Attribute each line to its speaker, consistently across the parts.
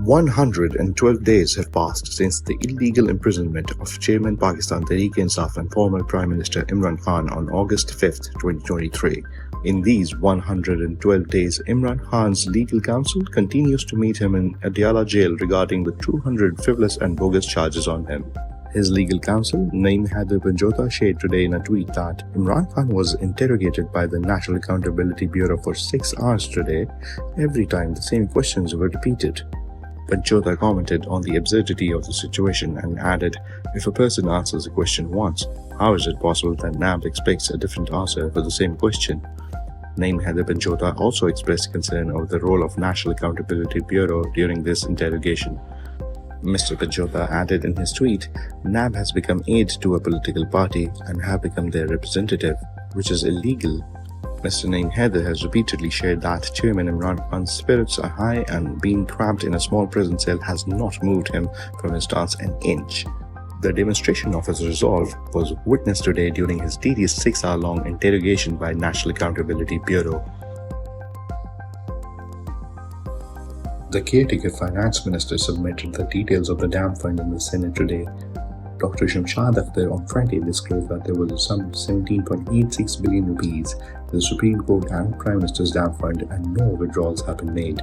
Speaker 1: 112 days have passed since the illegal imprisonment of Chairman Pakistan Tehreek-e-Insaf and former Prime Minister Imran Khan on August 5, 2023. In these 112 days, Imran Khan's legal counsel continues to meet him in Adiala jail regarding the 200 frivolous and bogus charges on him. His legal counsel, Naeem Haider Panjota, shared today in a tweet that Imran Khan was interrogated by the National Accountability Bureau for 6 hours today, every time the same questions were repeated. Panjota commented on the absurdity of the situation and added, "If a person answers a question once, how is it possible that NAB expects a different answer for the same question?" Naeem Haider Panjota also expressed concern over the role of National Accountability Bureau during this interrogation. Mr. Panjota added in his tweet, "NAB has become aid to a political party and have become their representative, which is illegal." Mr. Naeem Haider has repeatedly shared that Chairman Imran Khan's spirits are high and being trapped in a small prison cell has not moved him from his stance an inch. The demonstration of his resolve was witnessed today during his tedious 6-hour-long interrogation by National Accountability Bureau. The caretaker finance minister submitted the details of the dam fund in the Senate today. Dr. Shamshad Akhtar on Friday disclosed that there was a sum of 17.86 billion rupees to the Supreme Court and Prime Minister's dam fund and no withdrawals have been made.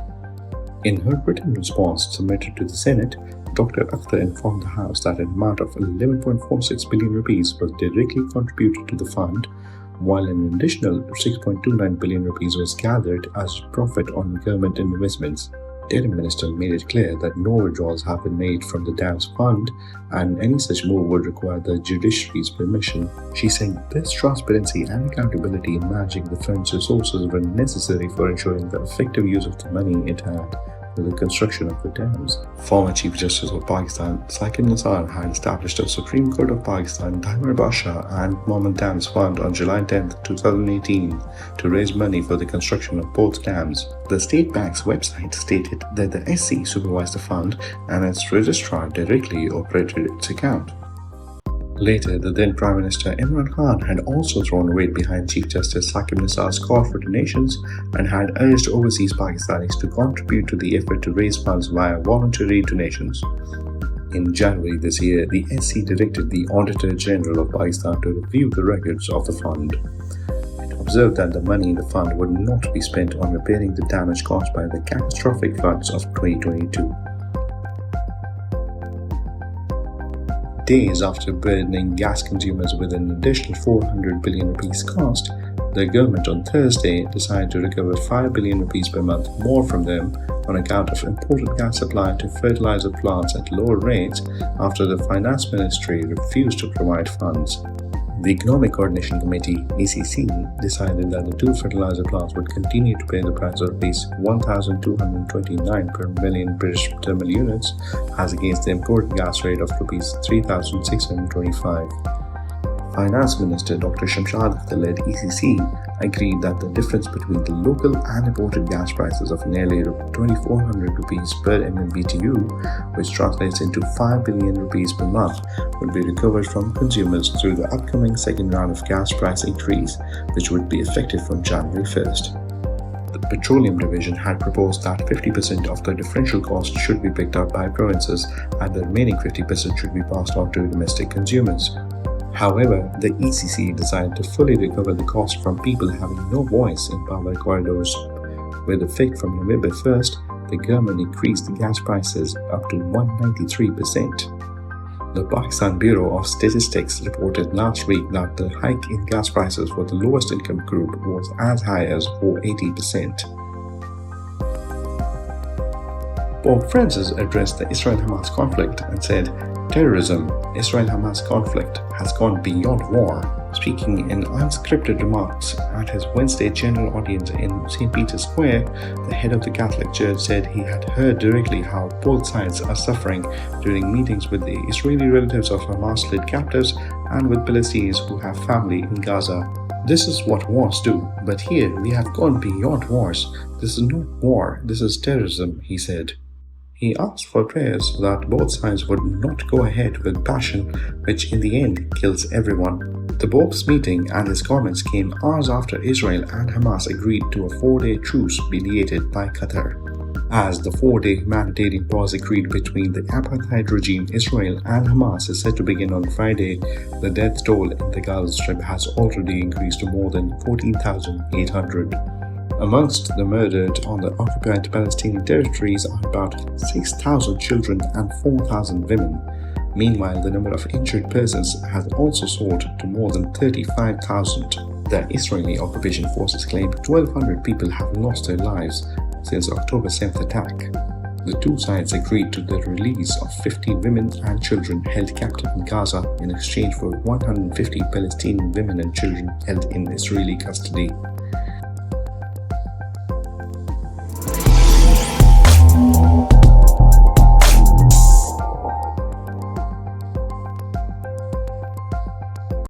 Speaker 1: In her written response submitted to the Senate, Dr. Akhtar informed the House that an amount of 11.46 billion rupees was directly contributed to the fund, while an additional 6.29 billion rupees was gathered as profit on government investments. The Interim Minister made it clear that no withdrawals have been made from the dam's fund and any such move would require the judiciary's permission. She said this transparency and accountability in managing the fund's resources were necessary for ensuring the effective use of the money it had for the construction of the dams. Former Chief Justice of Pakistan, Sakim Nisar, had established a Supreme Court of Pakistan, Dimer Basha and Mohammed Dams Fund on July 10, 2018 to raise money for the construction of both dams. The State Bank's website stated that the SC supervised the fund and its registrar directly operated its account. Later, the then Prime Minister Imran Khan had also thrown weight behind Chief Justice Sakim Nisar's call for donations and had urged overseas Pakistanis to contribute to the effort to raise funds via voluntary donations. In January this year, the SC directed the Auditor General of Pakistan to review the records of the fund. It observed that the money in the fund would not be spent on repairing the damage caused by the catastrophic floods of 2022. Days after burdening gas consumers with an additional 400 billion rupees cost, the government on Thursday decided to recover 5 billion rupees per month more from them on account of imported gas supply to fertilizer plants at lower rates after the Finance Ministry refused to provide funds. The Economic Coordination Committee (ECC) decided that the two fertilizer plants would continue to pay the price of Rs 1,229 per million British thermal units as against the imported gas rate of Rs 3,625. Finance Minister Dr. Shamshad Akhtar-led ECC agreed that the difference between the local and imported gas prices of nearly 2,400 rupees per MMBTU, which translates into 5 billion rupees per month, would be recovered from consumers through the upcoming second round of gas price increase, which would be effective from January 1st. The Petroleum Division had proposed that 50% of the differential cost should be picked up by provinces and the remaining 50% should be passed on to domestic consumers. However, the ECC decided to fully recover the cost from people having no voice in power corridors. With effect from November 1st, the government increased the gas prices up to 193%. The Pakistan Bureau of Statistics reported last week that the hike in gas prices for the lowest income group was as high as 480%. Pope Francis addressed the Israel Hamas conflict and said, "Terrorism, Israel Hamas conflict has gone beyond war." Speaking in unscripted remarks at his Wednesday general audience in St. Peter's Square, the head of the Catholic Church said he had heard directly how both sides are suffering during meetings with the Israeli relatives of Hamas-led captives and with Palestinians who have family in Gaza. "This is what wars do, but here we have gone beyond wars. This is not war, this is terrorism," he said. He asked for prayers so that both sides would not go ahead with passion, which in the end kills everyone. The Pope's meeting and his comments came hours after Israel and Hamas agreed to a 4-day truce mediated by Qatar. As the 4-day humanitarian pause agreed between the apartheid regime Israel and Hamas is set to begin on Friday, the death toll in the Gaza Strip has already increased to more than 14,800. Amongst the murdered on the occupied Palestinian territories are about 6,000 children and 4,000 women. Meanwhile, the number of injured persons has also soared to more than 35,000. The Israeli occupation forces claim 1,200 people have lost their lives since October 7th attack. The two sides agreed to the release of 50 women and children held captive in Gaza in exchange for 150 Palestinian women and children held in Israeli custody.